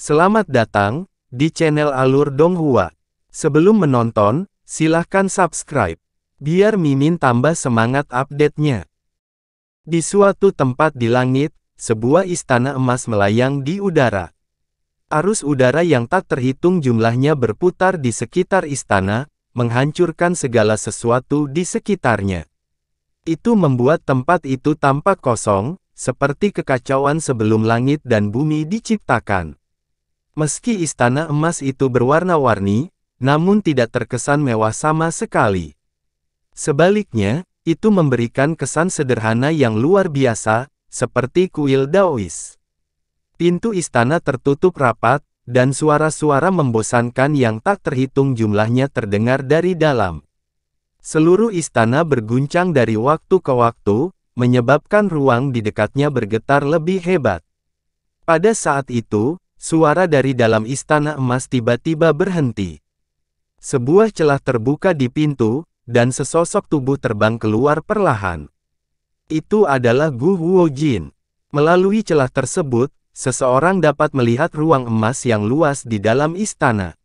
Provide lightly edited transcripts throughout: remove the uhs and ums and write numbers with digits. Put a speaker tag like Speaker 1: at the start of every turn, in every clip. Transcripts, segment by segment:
Speaker 1: Selamat datang di channel Alur Donghua. Sebelum menonton, silahkan subscribe, biar Mimin tambah semangat update-nya. Di suatu tempat di langit, sebuah istana emas melayang di udara. Arus udara yang tak terhitung jumlahnya berputar di sekitar istana, menghancurkan segala sesuatu di sekitarnya. Itu membuat tempat itu tampak kosong, seperti kekacauan sebelum langit dan bumi diciptakan. Meski istana emas itu berwarna-warni, namun tidak terkesan mewah sama sekali. Sebaliknya, itu memberikan kesan sederhana yang luar biasa, seperti kuil Daois. Pintu istana tertutup rapat, dan suara-suara membosankan yang tak terhitung jumlahnya terdengar dari dalam. Seluruh istana berguncang dari waktu ke waktu, menyebabkan ruang di dekatnya bergetar lebih hebat. Pada saat itu, suara dari dalam istana emas tiba-tiba berhenti. Sebuah celah terbuka di pintu, dan sesosok tubuh terbang keluar perlahan. Itu adalah Gu Huojin. Melalui celah tersebut, seseorang dapat melihat ruang emas yang luas di dalam istana.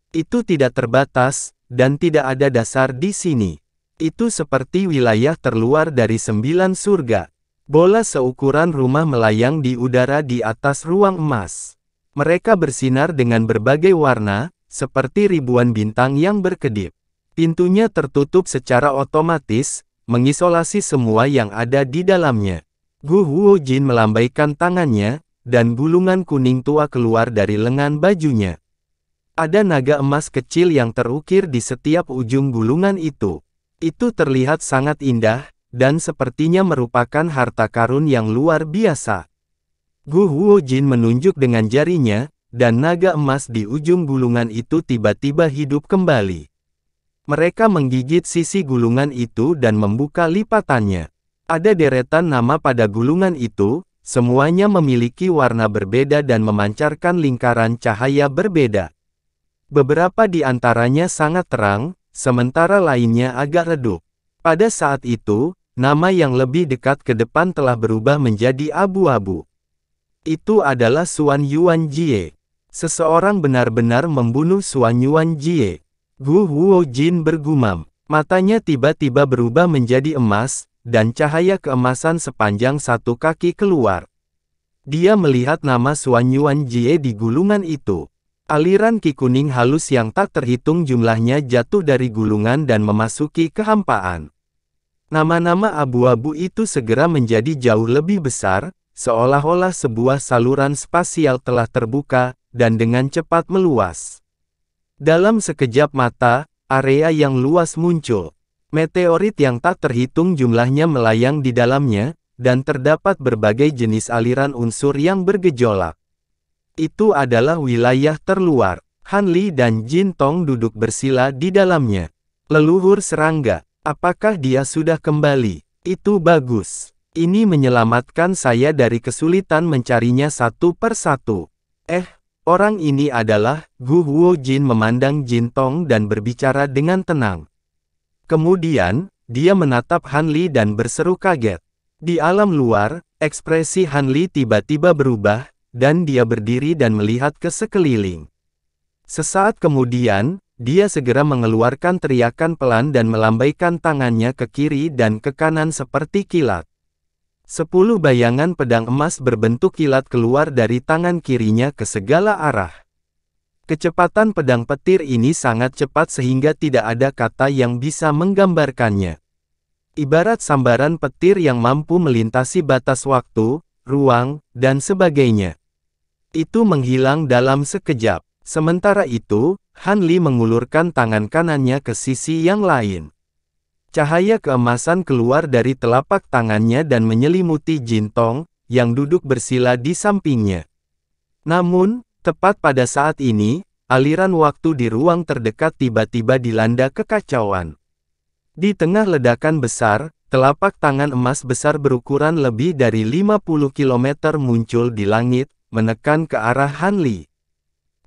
Speaker 1: Itu tidak terbatas, dan tidak ada dasar di sini. Itu seperti wilayah terluar dari 9 surga. Bola seukuran rumah melayang di udara di atas ruang emas. Mereka bersinar dengan berbagai warna, seperti ribuan bintang yang berkedip. Pintunya tertutup secara otomatis, mengisolasi semua yang ada di dalamnya. Gu Huojin melambaikan tangannya, dan gulungan kuning tua keluar dari lengan bajunya. Ada naga emas kecil yang terukir di setiap ujung gulungan itu. Itu terlihat sangat indah, dan sepertinya merupakan harta karun yang luar biasa. Gu Huojin menunjuk dengan jarinya, dan naga emas di ujung gulungan itu tiba-tiba hidup kembali. Mereka menggigit sisi gulungan itu dan membuka lipatannya. Ada deretan nama pada gulungan itu, semuanya memiliki warna berbeda dan memancarkan lingkaran cahaya berbeda. Beberapa di antaranya sangat terang, sementara lainnya agak redup. Pada saat itu, nama yang lebih dekat ke depan telah berubah menjadi abu-abu. Itu adalah Xuan Yuan Jie. Seseorang benar-benar membunuh Xuan Yuan Jie. Gu Huojin bergumam. Matanya tiba-tiba berubah menjadi emas, dan cahaya keemasan sepanjang 1 kaki keluar. Dia melihat nama Xuan Yuan Jie di gulungan itu. Aliran ki kuning halus yang tak terhitung jumlahnya jatuh dari gulungan dan memasuki kehampaan. Nama-nama abu-abu itu segera menjadi jauh lebih besar, seolah-olah sebuah saluran spasial telah terbuka, dan dengan cepat meluas. Dalam sekejap mata, area yang luas muncul. Meteorit yang tak terhitung jumlahnya melayang di dalamnya, dan terdapat berbagai jenis aliran unsur yang bergejolak. Itu adalah wilayah terluar. Han Li dan Jin Tong duduk bersila di dalamnya. Leluhur serangga, apakah dia sudah kembali? Itu bagus. Ini menyelamatkan saya dari kesulitan mencarinya satu persatu. Orang ini adalah, Gu Huojin memandang Jin Tong dan berbicara dengan tenang. Kemudian, dia menatap Han Li dan berseru kaget. Di alam luar, ekspresi Han Li tiba-tiba berubah, dan dia berdiri dan melihat ke sekeliling. Sesaat kemudian, dia segera mengeluarkan teriakan pelan dan melambaikan tangannya ke kiri dan ke kanan seperti kilat. 10 bayangan pedang emas berbentuk kilat keluar dari tangan kirinya ke segala arah. Kecepatan pedang petir ini sangat cepat sehingga tidak ada kata yang bisa menggambarkannya. Ibarat sambaran petir yang mampu melintasi batas waktu, ruang, dan sebagainya. Itu menghilang dalam sekejap. Sementara itu, Han Li mengulurkan tangan kanannya ke sisi yang lain. Cahaya keemasan keluar dari telapak tangannya dan menyelimuti Jin Tong, yang duduk bersila di sampingnya. Namun, tepat pada saat ini, aliran waktu di ruang terdekat tiba-tiba dilanda kekacauan. Di tengah ledakan besar, telapak tangan emas besar berukuran lebih dari 50 km muncul di langit, menekan ke arah Han Li.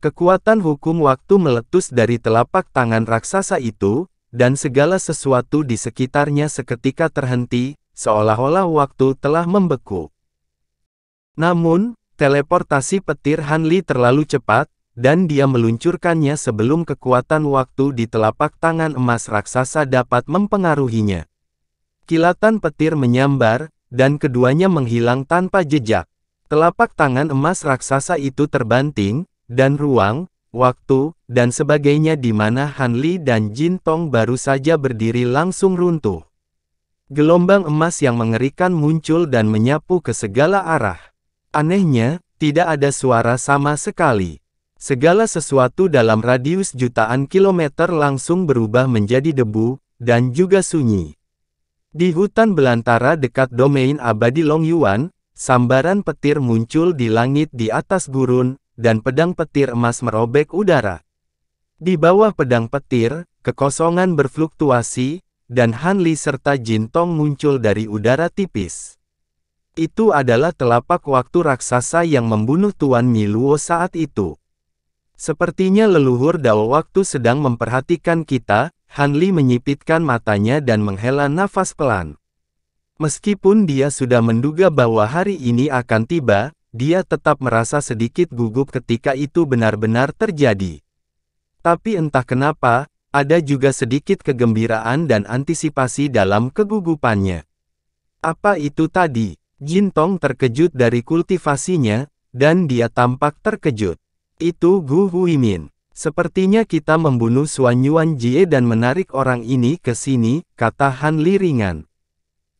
Speaker 1: Kekuatan hukum waktu meletus dari telapak tangan raksasa itu, dan segala sesuatu di sekitarnya seketika terhenti, seolah-olah waktu telah membeku. Namun, teleportasi petir Han Li terlalu cepat, dan dia meluncurkannya sebelum kekuatan waktu di telapak tangan emas raksasa dapat mempengaruhinya. Kilatan petir menyambar, dan keduanya menghilang tanpa jejak. Telapak tangan emas raksasa itu terbanting, dan ruang, waktu, dan sebagainya di mana Han Li dan Jin Tong baru saja berdiri langsung runtuh. Gelombang emas yang mengerikan muncul dan menyapu ke segala arah. Anehnya, tidak ada suara sama sekali. Segala sesuatu dalam radius jutaan kilometer langsung berubah menjadi debu, dan juga sunyi. Di hutan belantara dekat domain abadi Long Yuan, sambaran petir muncul di langit di atas gurun, dan pedang petir emas merobek udara. Di bawah pedang petir, kekosongan berfluktuasi, dan Han Li serta Jin Tong muncul dari udara tipis. Itu adalah telapak waktu raksasa yang membunuh Tuan Mi Luo saat itu. Sepertinya leluhur Dao waktu sedang memperhatikan kita. Han Li menyipitkan matanya dan menghela nafas pelan. Meskipun dia sudah menduga bahwa hari ini akan tiba, dia tetap merasa sedikit gugup ketika itu benar-benar terjadi. Tapi entah kenapa, ada juga sedikit kegembiraan dan antisipasi dalam kegugupannya. Apa itu tadi? Jin Tong terkejut dari kultivasinya, dan dia tampak terkejut. Itu Gu Huimin. Sepertinya kita membunuh Xuan Yuan Jie dan menarik orang ini ke sini, kata Han Li ringan.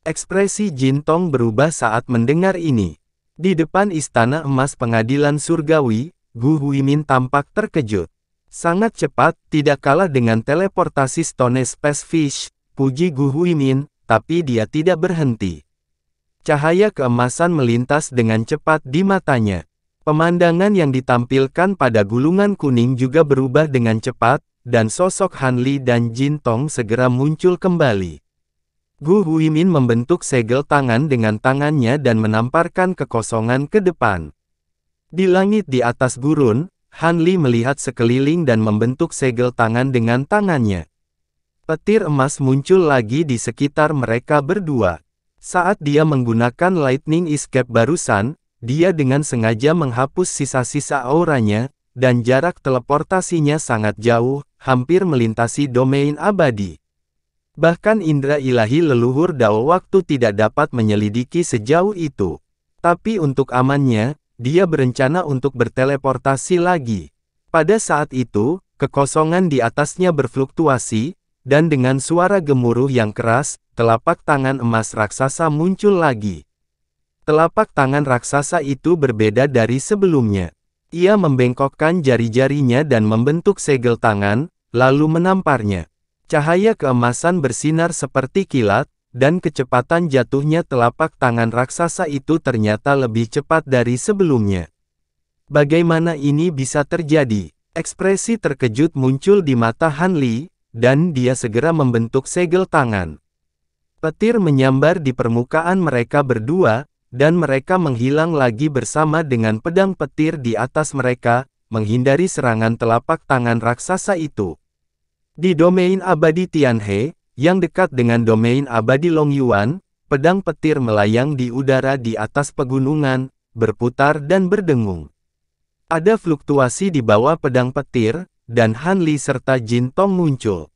Speaker 1: Ekspresi Jin Tong berubah saat mendengar ini. Di depan istana emas pengadilan surgawi, Gu Huimin tampak terkejut. Sangat cepat, tidak kalah dengan teleportasi Stone Space Fish, puji Gu Huimin, tapi dia tidak berhenti. Cahaya keemasan melintas dengan cepat di matanya. Pemandangan yang ditampilkan pada gulungan kuning juga berubah dengan cepat, dan sosok Han Li dan Jin Tong segera muncul kembali. Gu Huimin membentuk segel tangan dengan tangannya dan menamparkan kekosongan ke depan. Di langit di atas gurun, Han Li melihat sekeliling dan membentuk segel tangan dengan tangannya. Petir emas muncul lagi di sekitar mereka berdua. Saat dia menggunakan Lightning Escape barusan, dia dengan sengaja menghapus sisa-sisa auranya, dan jarak teleportasinya sangat jauh, hampir melintasi domain abadi. Bahkan indera ilahi leluhur Dao waktu tidak dapat menyelidiki sejauh itu. Tapi untuk amannya, dia berencana untuk berteleportasi lagi. Pada saat itu, kekosongan di atasnya berfluktuasi, dan dengan suara gemuruh yang keras, telapak tangan emas raksasa muncul lagi. Telapak tangan raksasa itu berbeda dari sebelumnya. Ia membengkokkan jari-jarinya dan membentuk segel tangan, lalu menamparnya. Cahaya keemasan bersinar seperti kilat, dan kecepatan jatuhnya telapak tangan raksasa itu ternyata lebih cepat dari sebelumnya. Bagaimana ini bisa terjadi? Ekspresi terkejut muncul di mata Han Li, dan dia segera membentuk segel tangan. Petir menyambar di permukaan mereka berdua, dan mereka menghilang lagi bersama dengan pedang petir di atas mereka, menghindari serangan telapak tangan raksasa itu. Di domain abadi Tianhe, yang dekat dengan domain abadi Long Yuan, pedang petir melayang di udara di atas pegunungan, berputar dan berdengung. Ada fluktuasi di bawah pedang petir, dan Han Li serta Jin Tong muncul.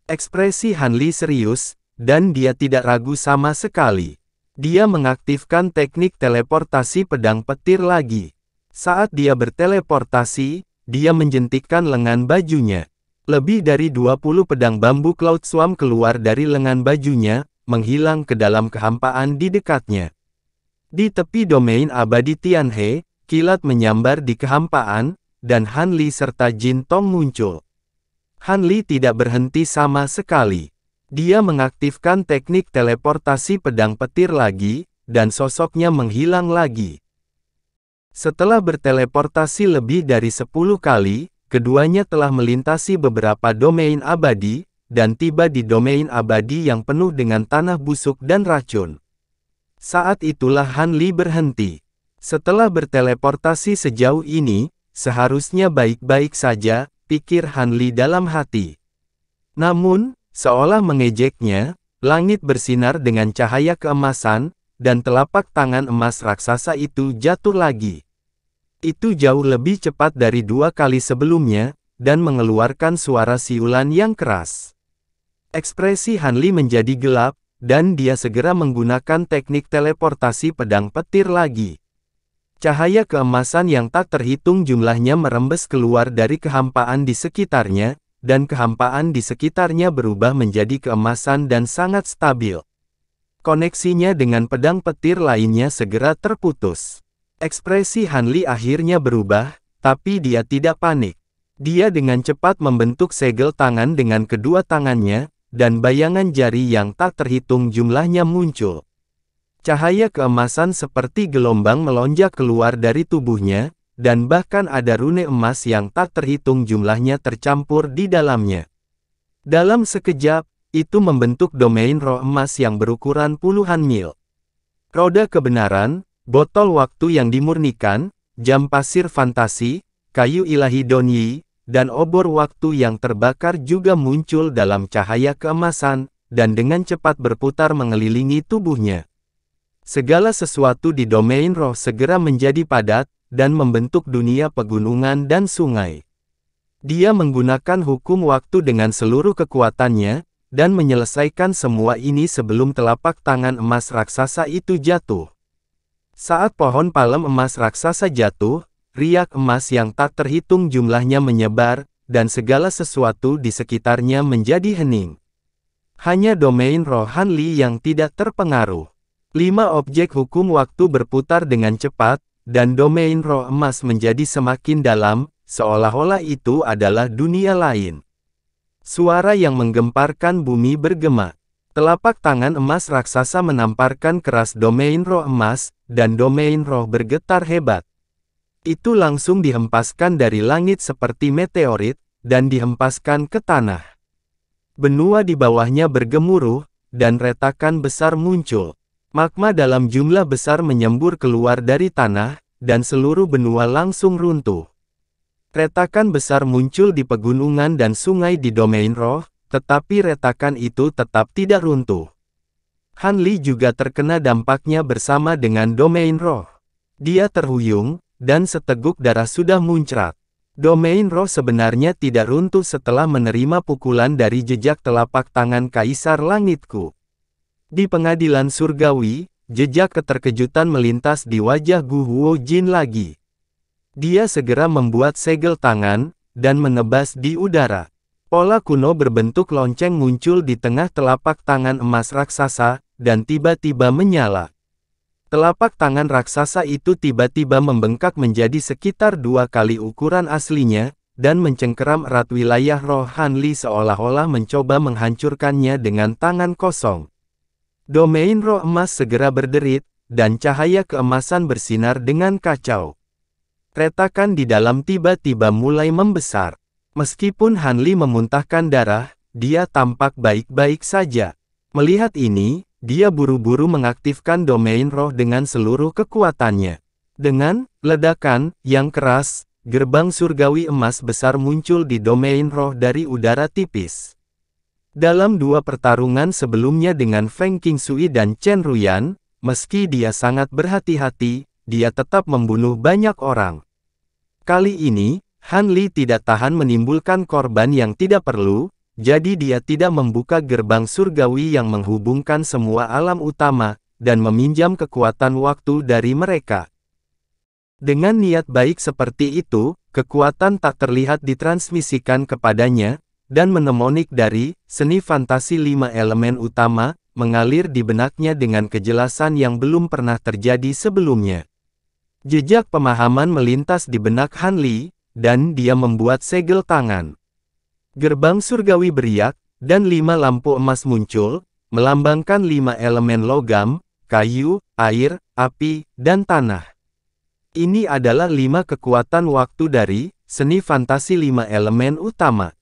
Speaker 1: Ekspresi Han Li serius, dan dia tidak ragu sama sekali. Dia mengaktifkan teknik teleportasi pedang petir lagi. Saat dia berteleportasi, dia menjentikkan lengan bajunya. Lebih dari 20 pedang bambu Cloud Swarm keluar dari lengan bajunya, menghilang ke dalam kehampaan di dekatnya. Di tepi domain abadi Tianhe, kilat menyambar di kehampaan, dan Han Li serta Jin Tong muncul. Han Li tidak berhenti sama sekali. Dia mengaktifkan teknik teleportasi pedang petir lagi, dan sosoknya menghilang lagi. Setelah berteleportasi lebih dari 10 kali, keduanya telah melintasi beberapa domain abadi, dan tiba di domain abadi yang penuh dengan tanah busuk dan racun. Saat itulah Han Li berhenti. Setelah berteleportasi sejauh ini, seharusnya baik-baik saja, pikir Han Li dalam hati. Namun, seolah mengejeknya, langit bersinar dengan cahaya keemasan, dan telapak tangan emas raksasa itu jatuh lagi. Itu jauh lebih cepat dari 2 kali sebelumnya, dan mengeluarkan suara siulan yang keras. Ekspresi Hanli menjadi gelap, dan dia segera menggunakan teknik teleportasi pedang petir lagi. Cahaya keemasan yang tak terhitung jumlahnya merembes keluar dari kehampaan di sekitarnya, dan kehampaan di sekitarnya berubah menjadi keemasan dan sangat stabil. Koneksinya dengan pedang petir lainnya segera terputus. Ekspresi Hanli akhirnya berubah, tapi dia tidak panik. Dia dengan cepat membentuk segel tangan dengan kedua tangannya, dan bayangan jari yang tak terhitung jumlahnya muncul. Cahaya keemasan seperti gelombang melonjak keluar dari tubuhnya, dan bahkan ada rune emas yang tak terhitung jumlahnya tercampur di dalamnya. Dalam sekejap, itu membentuk domain roh emas yang berukuran puluhan mil. Roda kebenaran, botol waktu yang dimurnikan, jam pasir fantasi, kayu ilahi Donyi, dan obor waktu yang terbakar juga muncul dalam cahaya keemasan, dan dengan cepat berputar mengelilingi tubuhnya. Segala sesuatu di domain roh segera menjadi padat, dan membentuk dunia pegunungan dan sungai. Dia menggunakan hukum waktu dengan seluruh kekuatannya, dan menyelesaikan semua ini sebelum telapak tangan emas raksasa itu jatuh. Saat pohon palem emas raksasa jatuh, riak emas yang tak terhitung jumlahnya menyebar, dan segala sesuatu di sekitarnya menjadi hening. Hanya domain roh Hanli yang tidak terpengaruh. 5 objek hukum waktu berputar dengan cepat, dan domain roh emas menjadi semakin dalam, seolah-olah itu adalah dunia lain. Suara yang menggemparkan bumi bergema. Telapak tangan emas raksasa menamparkan keras domain roh emas, dan domain roh bergetar hebat. Itu langsung dihempaskan dari langit seperti meteorit, dan dihempaskan ke tanah. Benua di bawahnya bergemuruh, dan retakan besar muncul. Magma dalam jumlah besar menyembur keluar dari tanah, dan seluruh benua langsung runtuh. Retakan besar muncul di pegunungan dan sungai di domain roh, tetapi retakan itu tetap tidak runtuh. Hanli juga terkena dampaknya bersama dengan domain roh. Dia terhuyung, dan seteguk darah sudah muncrat. Domain roh sebenarnya tidak runtuh setelah menerima pukulan dari jejak telapak tangan Kaisar Langitku. Di pengadilan surgawi, jejak keterkejutan melintas di wajah Gu Huo-jin lagi. Dia segera membuat segel tangan, dan menebas di udara. Pola kuno berbentuk lonceng muncul di tengah telapak tangan emas raksasa, dan tiba-tiba menyala. Telapak tangan raksasa itu tiba-tiba membengkak menjadi sekitar 2 kali ukuran aslinya, dan mencengkeram erat wilayah roh Hanli seolah-olah mencoba menghancurkannya dengan tangan kosong. Domain roh emas segera berderit, dan cahaya keemasan bersinar dengan kacau. Retakan di dalam tiba-tiba mulai membesar. Meskipun Hanli memuntahkan darah, dia tampak baik-baik saja. Melihat ini, dia buru-buru mengaktifkan domain roh dengan seluruh kekuatannya. Dengan ledakan yang keras, gerbang surgawi emas besar muncul di domain roh dari udara tipis. Dalam 2 pertarungan sebelumnya dengan Feng Qingshui dan Chen Ruyan, meski dia sangat berhati-hati, dia tetap membunuh banyak orang. Kali ini, Hanli tidak tahan menimbulkan korban yang tidak perlu, jadi dia tidak membuka gerbang surgawi yang menghubungkan semua alam utama, dan meminjam kekuatan waktu dari mereka. Dengan niat baik seperti itu, kekuatan tak terlihat ditransmisikan kepadanya, dan mnemonik dari seni fantasi 5 elemen utama, mengalir di benaknya dengan kejelasan yang belum pernah terjadi sebelumnya. Jejak pemahaman melintas di benak Hanli, dan dia membuat segel tangan. Gerbang surgawi beriak, dan 5 lampu emas muncul, melambangkan 5 elemen logam, kayu, air, api, dan tanah. Ini adalah 5 kekuatan waktu dari seni fantasi 5 elemen utama.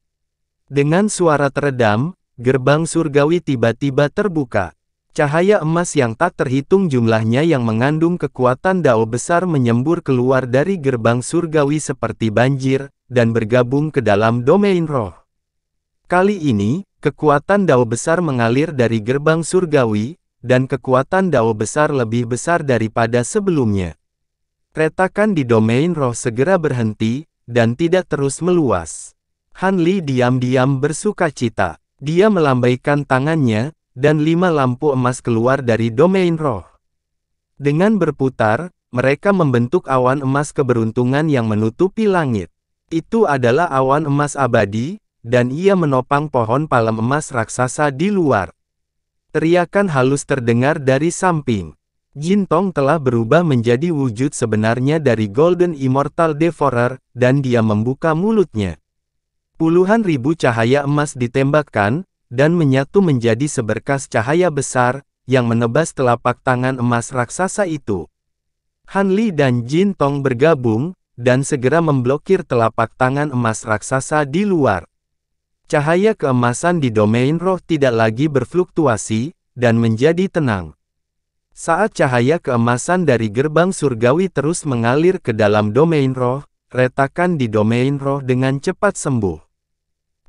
Speaker 1: Dengan suara teredam, gerbang surgawi tiba-tiba terbuka. Cahaya emas yang tak terhitung jumlahnya yang mengandung kekuatan dao besar menyembur keluar dari gerbang surgawi seperti banjir, dan bergabung ke dalam domain roh. Kali ini, kekuatan dao besar mengalir dari gerbang surgawi, dan kekuatan dao besar lebih besar daripada sebelumnya. Retakan di domain roh segera berhenti, dan tidak terus meluas. Han Li diam-diam bersukacita. Dia melambaikan tangannya, dan 5 lampu emas keluar dari domain roh. Dengan berputar, mereka membentuk awan emas keberuntungan yang menutupi langit. Itu adalah awan emas abadi, dan ia menopang pohon palem emas raksasa di luar. Teriakan halus terdengar dari samping. Jin Tong telah berubah menjadi wujud sebenarnya dari Golden Immortal Devourer, dan dia membuka mulutnya. Puluhan ribu cahaya emas ditembakkan, dan menyatu menjadi seberkas cahaya besar, yang menebas telapak tangan emas raksasa itu. Han Li dan Jin Tong bergabung, dan segera memblokir telapak tangan emas raksasa di luar. Cahaya keemasan di domain roh tidak lagi berfluktuasi, dan menjadi tenang. Saat cahaya keemasan dari gerbang surgawi terus mengalir ke dalam domain roh, retakan di domain roh dengan cepat sembuh.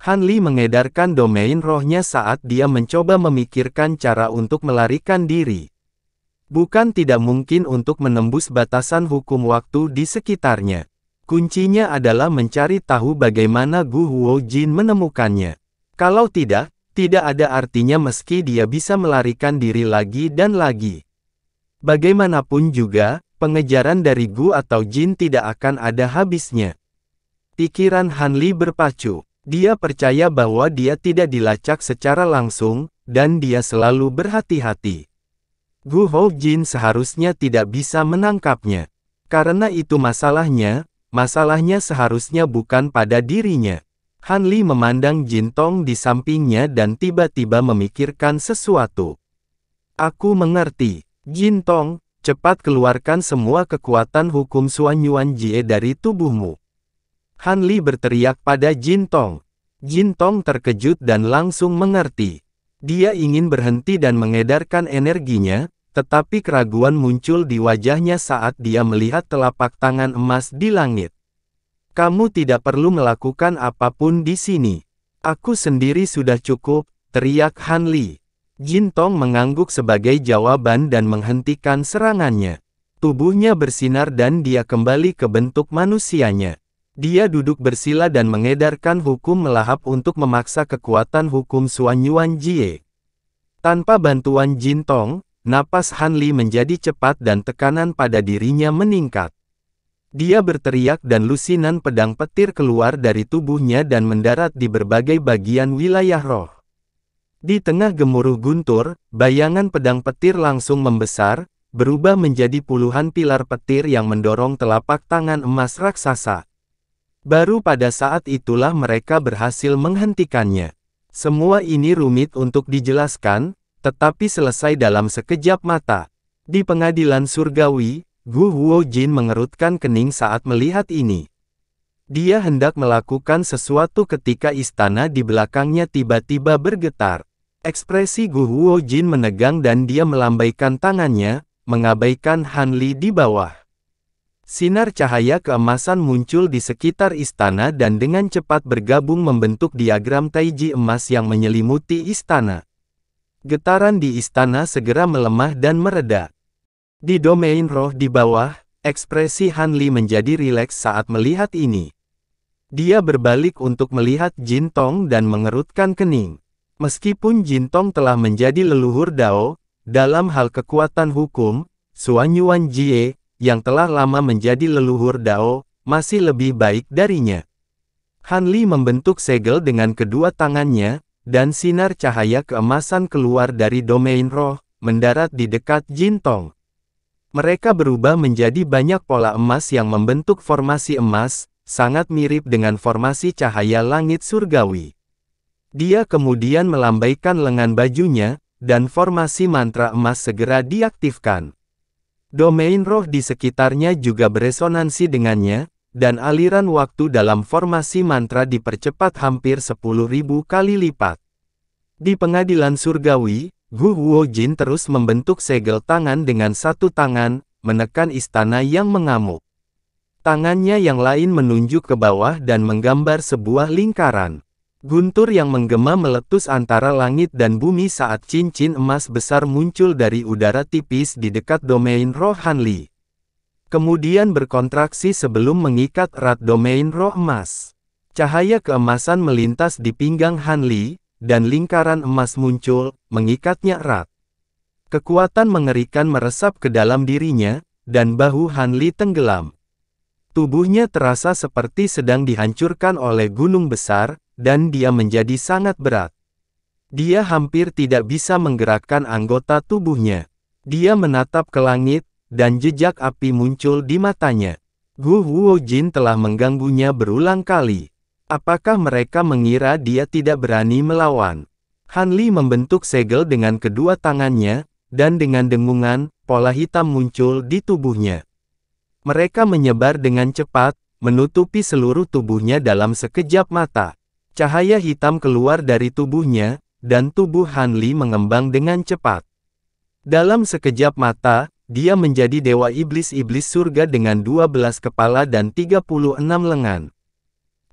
Speaker 1: Han Li mengedarkan domain rohnya saat dia mencoba memikirkan cara untuk melarikan diri. Bukan tidak mungkin untuk menembus batasan hukum waktu di sekitarnya. Kuncinya adalah mencari tahu bagaimana Gu Huo Jin menemukannya. Kalau tidak, tidak ada artinya meski dia bisa melarikan diri lagi dan lagi. Bagaimanapun juga, pengejaran dari Gu atau Jin tidak akan ada habisnya. Pikiran Han Li berpacu. Dia percaya bahwa dia tidak dilacak secara langsung, dan dia selalu berhati-hati. Gu Hou Jin seharusnya tidak bisa menangkapnya. Karena itu masalahnya seharusnya bukan pada dirinya. Han Li memandang Jin Tong di sampingnya dan tiba-tiba memikirkan sesuatu. Aku mengerti. Jin Tong, cepat keluarkan semua kekuatan hukum Xuan Yuan Jie dari tubuhmu. Han Li berteriak pada Jin Tong. Jin Tong terkejut dan langsung mengerti. Dia ingin berhenti dan mengedarkan energinya, tetapi keraguan muncul di wajahnya saat dia melihat telapak tangan emas di langit. Kamu tidak perlu melakukan apapun di sini. Aku sendiri sudah cukup, teriak Han Li. Jin Tong mengangguk sebagai jawaban dan menghentikan serangannya. Tubuhnya bersinar dan dia kembali ke bentuk manusianya. Dia duduk bersila dan mengedarkan hukum melahap untuk memaksa kekuatan hukum Xuan Yuan Jie. Tanpa bantuan Jin Tong, napas Han Li menjadi cepat dan tekanan pada dirinya meningkat. Dia berteriak dan lusinan pedang petir keluar dari tubuhnya dan mendarat di berbagai bagian wilayah roh. Di tengah gemuruh guntur, bayangan pedang petir langsung membesar, berubah menjadi puluhan pilar petir yang mendorong telapak tangan emas raksasa. Baru pada saat itulah mereka berhasil menghentikannya. Semua ini rumit untuk dijelaskan, tetapi selesai dalam sekejap mata. Di pengadilan surgawi, Gu Huo Jin mengerutkan kening saat melihat ini. Dia hendak melakukan sesuatu ketika istana di belakangnya tiba-tiba bergetar. Ekspresi Gu Huo Jin menegang dan dia melambaikan tangannya, mengabaikan Han Li di bawah. Sinar cahaya keemasan muncul di sekitar istana dan dengan cepat bergabung membentuk diagram taiji emas yang menyelimuti istana. Getaran di istana segera melemah dan mereda. Di domain roh di bawah, ekspresi Han Li menjadi rileks saat melihat ini. Dia berbalik untuk melihat Jin Tong dan mengerutkan kening. Meskipun Jin Tong telah menjadi leluhur Dao, dalam hal kekuatan hukum, Xuan Yuan Jie, yang telah lama menjadi leluhur Dao, masih lebih baik darinya. Han Li membentuk segel dengan kedua tangannya, dan sinar cahaya keemasan keluar dari domain roh, mendarat di dekat Jin Tong. Mereka berubah menjadi banyak pola emas yang membentuk formasi emas, sangat mirip dengan formasi cahaya langit surgawi. Dia kemudian melambaikan lengan bajunya, dan formasi mantra emas segera diaktifkan. Domain roh di sekitarnya juga beresonansi dengannya, dan aliran waktu dalam formasi mantra dipercepat hampir 10.000 kali lipat. Di pengadilan surgawi, Gu Huo Jin terus membentuk segel tangan dengan satu tangan, menekan istana yang mengamuk. Tangannya yang lain menunjuk ke bawah dan menggambar sebuah lingkaran. Guntur yang menggema meletus antara langit dan bumi saat cincin emas besar muncul dari udara tipis di dekat domain roh Han Li. kemudian berkontraksi sebelum mengikat erat domain roh emas. Cahaya keemasan melintas di pinggang Han Li, dan lingkaran emas muncul, mengikatnya erat. Kekuatan mengerikan meresap ke dalam dirinya, dan bahu Han Li tenggelam. Tubuhnya terasa seperti sedang dihancurkan oleh gunung besar, dan dia menjadi sangat berat. Dia hampir tidak bisa menggerakkan anggota tubuhnya. Dia menatap ke langit, dan jejak api muncul di matanya. Gu Huojin telah mengganggunya berulang kali. Apakah mereka mengira dia tidak berani melawan? Han Li membentuk segel dengan kedua tangannya, dan dengan dengungan, pola hitam muncul di tubuhnya. Mereka menyebar dengan cepat, menutupi seluruh tubuhnya dalam sekejap mata. Cahaya hitam keluar dari tubuhnya, dan tubuh Han Li mengembang dengan cepat. Dalam sekejap mata, dia menjadi dewa iblis-iblis surga dengan 12 kepala dan 36 lengan.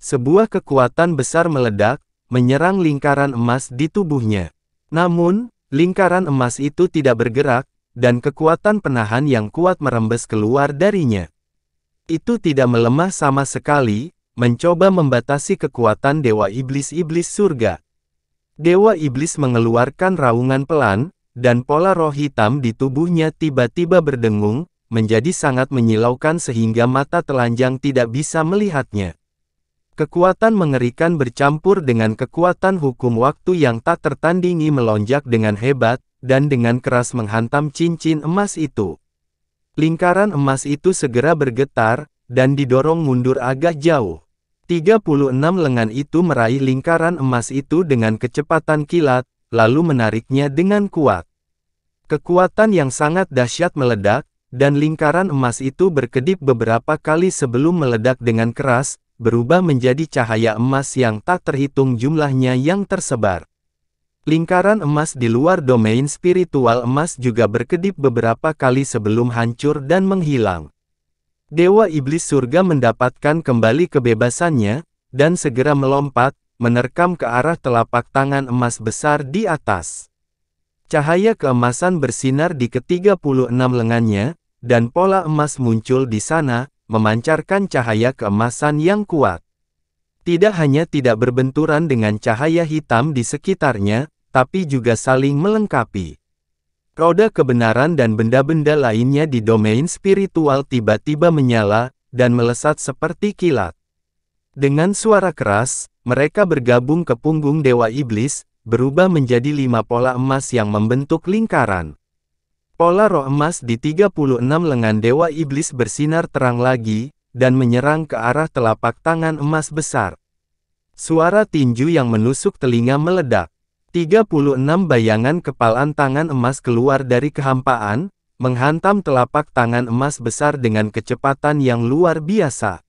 Speaker 1: Sebuah kekuatan besar meledak, menyerang lingkaran emas di tubuhnya. Namun, lingkaran emas itu tidak bergerak, dan kekuatan penahan yang kuat merembes keluar darinya. Itu tidak melemah sama sekali, mencoba membatasi kekuatan dewa iblis-iblis surga. Dewa iblis mengeluarkan raungan pelan, dan pola roh hitam di tubuhnya tiba-tiba berdengung, menjadi sangat menyilaukan sehingga mata telanjang tidak bisa melihatnya. Kekuatan mengerikan bercampur dengan kekuatan hukum waktu yang tak tertandingi melonjak dengan hebat, dan dengan keras menghantam cincin emas itu. Lingkaran emas itu segera bergetar, dan didorong mundur agak jauh. 36 lengan itu meraih lingkaran emas itu dengan kecepatan kilat, lalu menariknya dengan kuat. Kekuatan yang sangat dahsyat meledak, dan lingkaran emas itu berkedip beberapa kali sebelum meledak dengan keras, berubah menjadi cahaya emas yang tak terhitung jumlahnya yang tersebar. Lingkaran emas di luar domain spiritual emas juga berkedip beberapa kali sebelum hancur dan menghilang. Dewa iblis surga mendapatkan kembali kebebasannya, dan segera melompat, menerkam ke arah telapak tangan emas besar di atas. Cahaya keemasan bersinar di ke-36 lengannya, dan pola emas muncul di sana, memancarkan cahaya keemasan yang kuat. Tidak hanya tidak berbenturan dengan cahaya hitam di sekitarnya, tapi juga saling melengkapi. Roda kebenaran dan benda-benda lainnya di domain spiritual tiba-tiba menyala, dan melesat seperti kilat. Dengan suara keras, mereka bergabung ke punggung dewa iblis, berubah menjadi 5 pola emas yang membentuk lingkaran. Pola roh emas di 36 lengan dewa iblis bersinar terang lagi, dan menyerang ke arah telapak tangan emas besar. Suara tinju yang menusuk telinga meledak. 36 bayangan kepalan tangan emas keluar dari kehampaan, menghantam telapak tangan emas besar dengan kecepatan yang luar biasa.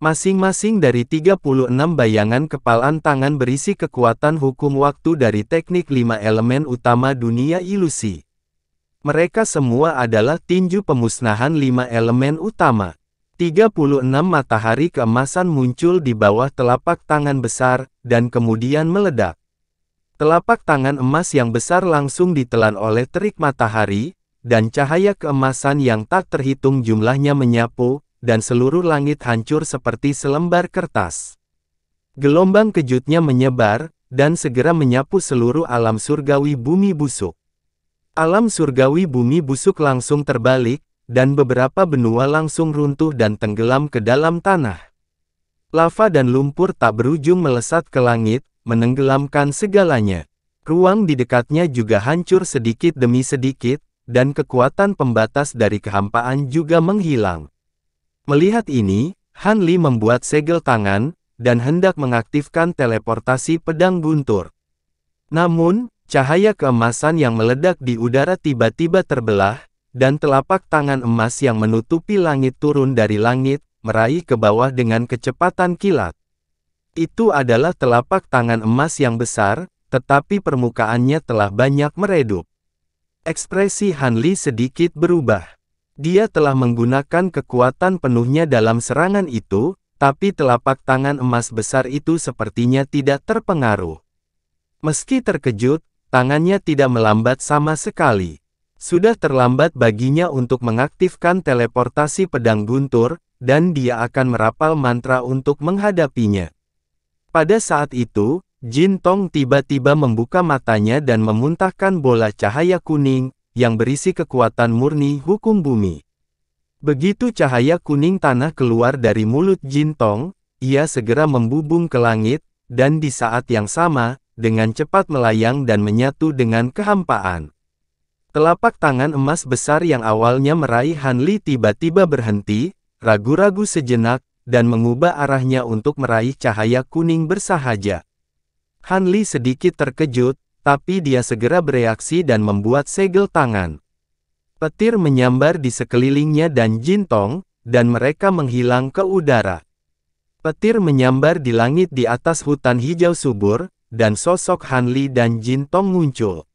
Speaker 1: Masing-masing dari 36 bayangan kepalan tangan berisi kekuatan hukum waktu dari teknik 5 elemen utama dunia ilusi. Mereka semua adalah tinju pemusnahan 5 elemen utama. 36 matahari keemasan muncul di bawah telapak tangan besar, dan kemudian meledak. Telapak tangan emas yang besar langsung ditelan oleh terik matahari, dan cahaya keemasan yang tak terhitung jumlahnya menyapu, dan seluruh langit hancur seperti selembar kertas. Gelombang kejutnya menyebar, dan segera menyapu seluruh alam surgawi bumi busuk. Alam surgawi bumi busuk langsung terbalik, dan beberapa benua langsung runtuh dan tenggelam ke dalam tanah. Lava dan lumpur tak berujung melesat ke langit, menenggelamkan segalanya. Ruang di dekatnya juga hancur sedikit demi sedikit, dan kekuatan pembatas dari kehampaan juga menghilang. Melihat ini, Han Li membuat segel tangan, dan hendak mengaktifkan teleportasi pedang guntur. Namun, cahaya keemasan yang meledak di udara tiba-tiba terbelah, dan telapak tangan emas yang menutupi langit turun dari langit, meraih ke bawah dengan kecepatan kilat. Itu adalah telapak tangan emas yang besar, tetapi permukaannya telah banyak meredup. Ekspresi Han Li sedikit berubah. Dia telah menggunakan kekuatan penuhnya dalam serangan itu, tapi telapak tangan emas besar itu sepertinya tidak terpengaruh. Meski terkejut, tangannya tidak melambat sama sekali. Sudah terlambat baginya untuk mengaktifkan teleportasi pedang guntur, dan dia akan merapal mantra untuk menghadapinya. Pada saat itu, Jin Tong tiba-tiba membuka matanya dan memuntahkan bola cahaya kuning, yang berisi kekuatan murni hukum bumi. Begitu cahaya kuning tanah keluar dari mulut Jin Tong, ia segera membubung ke langit, dan di saat yang sama, dengan cepat melayang dan menyatu dengan kehampaan. Telapak tangan emas besar yang awalnya meraih Han Li tiba-tiba berhenti, ragu-ragu sejenak, dan mengubah arahnya untuk meraih cahaya kuning bersahaja. Han Li sedikit terkejut, tapi dia segera bereaksi dan membuat segel tangan. Petir menyambar di sekelilingnya dan Jin Tong, dan mereka menghilang ke udara. Petir menyambar di langit di atas hutan hijau subur, dan sosok Han Li dan Jin Tong muncul.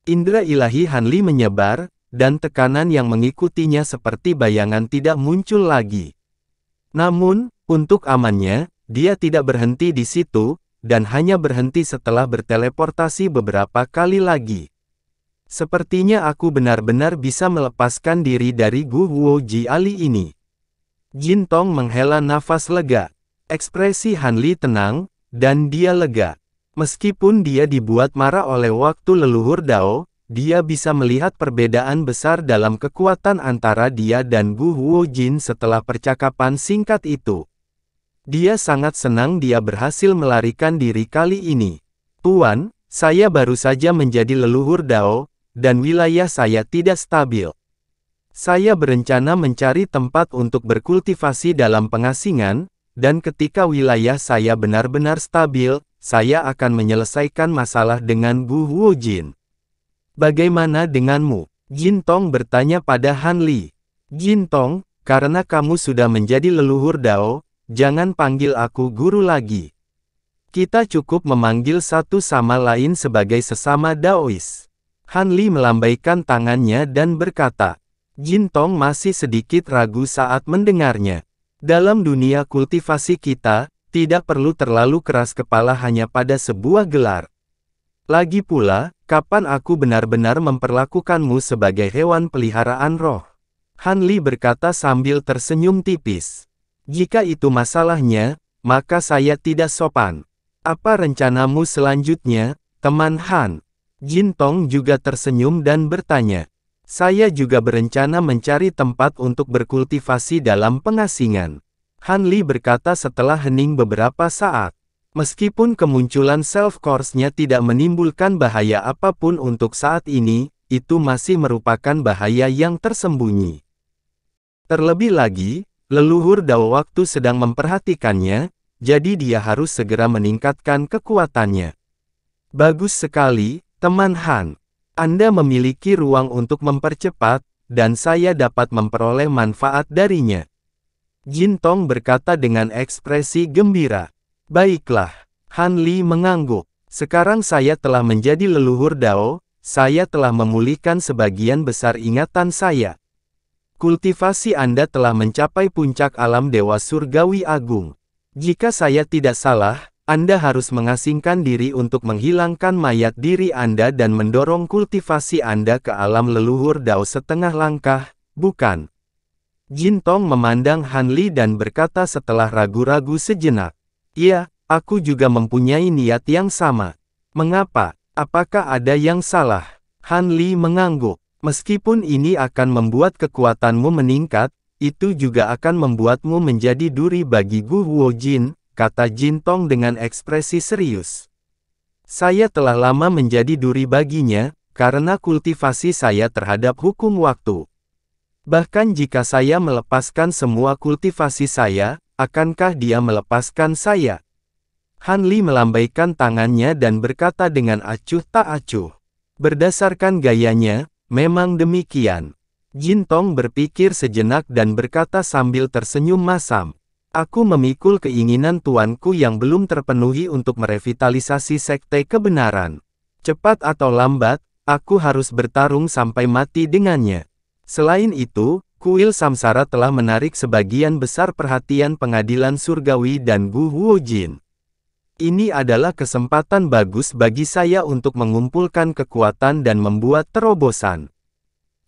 Speaker 1: Indra ilahi Han Li menyebar, dan tekanan yang mengikutinya seperti bayangan tidak muncul lagi. Namun, untuk amannya, dia tidak berhenti di situ, dan hanya berhenti setelah berteleportasi beberapa kali lagi. Sepertinya aku benar-benar bisa melepaskan diri dari Gu Huoji Ali ini. Jin Tong menghela nafas lega. Ekspresi Han Li tenang, dan dia lega. Meskipun dia dibuat marah oleh waktu leluhur Dao, dia bisa melihat perbedaan besar dalam kekuatan antara dia dan Gu Huojin setelah percakapan singkat itu. Dia sangat senang dia berhasil melarikan diri kali ini. Tuan, saya baru saja menjadi leluhur Dao, dan wilayah saya tidak stabil. Saya berencana mencari tempat untuk berkultivasi dalam pengasingan, dan ketika wilayah saya benar-benar stabil, saya akan menyelesaikan masalah dengan Gu Huojin. Bagaimana denganmu? Jin Tong bertanya pada Han Li. Jin Tong, karena kamu sudah menjadi leluhur Dao, jangan panggil aku guru lagi. Kita cukup memanggil satu sama lain sebagai sesama Daois. Han Li melambaikan tangannya dan berkata. Jin Tong masih sedikit ragu saat mendengarnya. Dalam dunia kultivasi kita, tidak perlu terlalu keras kepala hanya pada sebuah gelar. Lagi pula, kapan aku benar-benar memperlakukanmu sebagai hewan peliharaan roh? Han Li berkata sambil tersenyum tipis. Jika itu masalahnya, maka saya tidak sopan. Apa rencanamu selanjutnya, teman Han? Jin Tong juga tersenyum dan bertanya. Saya juga berencana mencari tempat untuk berkultivasi dalam pengasingan. Han Li berkata setelah hening beberapa saat. Meskipun kemunculan self-course-nya tidak menimbulkan bahaya apapun untuk saat ini, itu masih merupakan bahaya yang tersembunyi. Terlebih lagi, leluhur Dao waktu sedang memperhatikannya, jadi dia harus segera meningkatkan kekuatannya. Bagus sekali, teman Han. Anda memiliki ruang untuk mempercepat, dan saya dapat memperoleh manfaat darinya. Jin Tong berkata dengan ekspresi gembira. Baiklah, Han Li mengangguk. Sekarang saya telah menjadi leluhur Dao, saya telah memulihkan sebagian besar ingatan saya. Kultivasi Anda telah mencapai puncak alam Dewa Surgawi Agung. Jika saya tidak salah, Anda harus mengasingkan diri untuk menghilangkan mayat diri Anda dan mendorong kultivasi Anda ke alam leluhur Dao setengah langkah, bukan? Jin Tong memandang Han Li dan berkata setelah ragu-ragu sejenak. Iya, aku juga mempunyai niat yang sama. Mengapa? Apakah ada yang salah? Han Li mengangguk. Meskipun ini akan membuat kekuatanmu meningkat, itu juga akan membuatmu menjadi duri bagi Gu Huojin, kata Jin Tong dengan ekspresi serius. Saya telah lama menjadi duri baginya, karena kultivasi saya terhadap hukum waktu. Bahkan jika saya melepaskan semua kultivasi saya, akankah dia melepaskan saya? Han Li melambaikan tangannya dan berkata dengan acuh tak acuh. Berdasarkan gayanya, memang demikian. Jin Tong berpikir sejenak dan berkata sambil tersenyum masam. Aku memikul keinginan tuanku yang belum terpenuhi untuk merevitalisasi sekte kebenaran. Cepat atau lambat, aku harus bertarung sampai mati dengannya. Selain itu, kuil samsara telah menarik sebagian besar perhatian pengadilan surgawi dan Gu Huojin. Ini adalah kesempatan bagus bagi saya untuk mengumpulkan kekuatan dan membuat terobosan.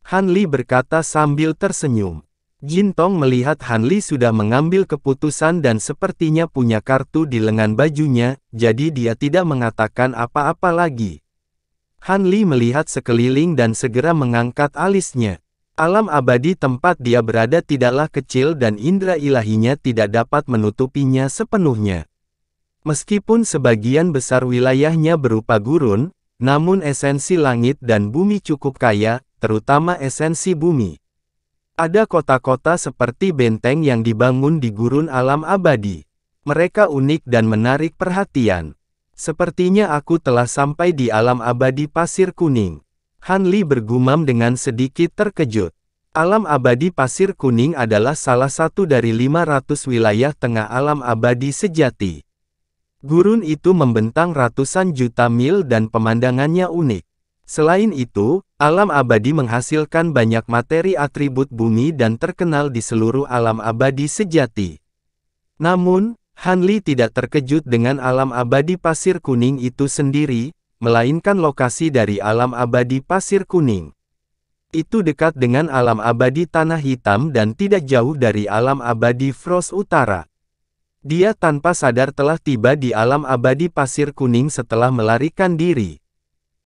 Speaker 1: Han Li berkata sambil tersenyum. Jin Tong melihat Han Li sudah mengambil keputusan dan sepertinya punya kartu di lengan bajunya, jadi dia tidak mengatakan apa-apa lagi. Han Li melihat sekeliling dan segera mengangkat alisnya. Alam abadi tempat dia berada tidaklah kecil dan indera ilahinya tidak dapat menutupinya sepenuhnya. Meskipun sebagian besar wilayahnya berupa gurun, namun esensi langit dan bumi cukup kaya, terutama esensi bumi. Ada kota-kota seperti benteng yang dibangun di gurun alam abadi. Mereka unik dan menarik perhatian. Sepertinya aku telah sampai di alam abadi pasir kuning. Han Li bergumam dengan sedikit terkejut. Alam abadi pasir kuning adalah salah satu dari 500 wilayah tengah alam abadi sejati. Gurun itu membentang ratusan juta mil dan pemandangannya unik. Selain itu, alam abadi menghasilkan banyak materi atribut bumi dan terkenal di seluruh alam abadi sejati. Namun, Han Li tidak terkejut dengan alam abadi pasir kuning itu sendiri, melainkan lokasi dari alam abadi pasir kuning. Itu dekat dengan alam abadi tanah hitam dan tidak jauh dari alam abadi Frost Utara. Dia tanpa sadar telah tiba di alam abadi pasir kuning setelah melarikan diri.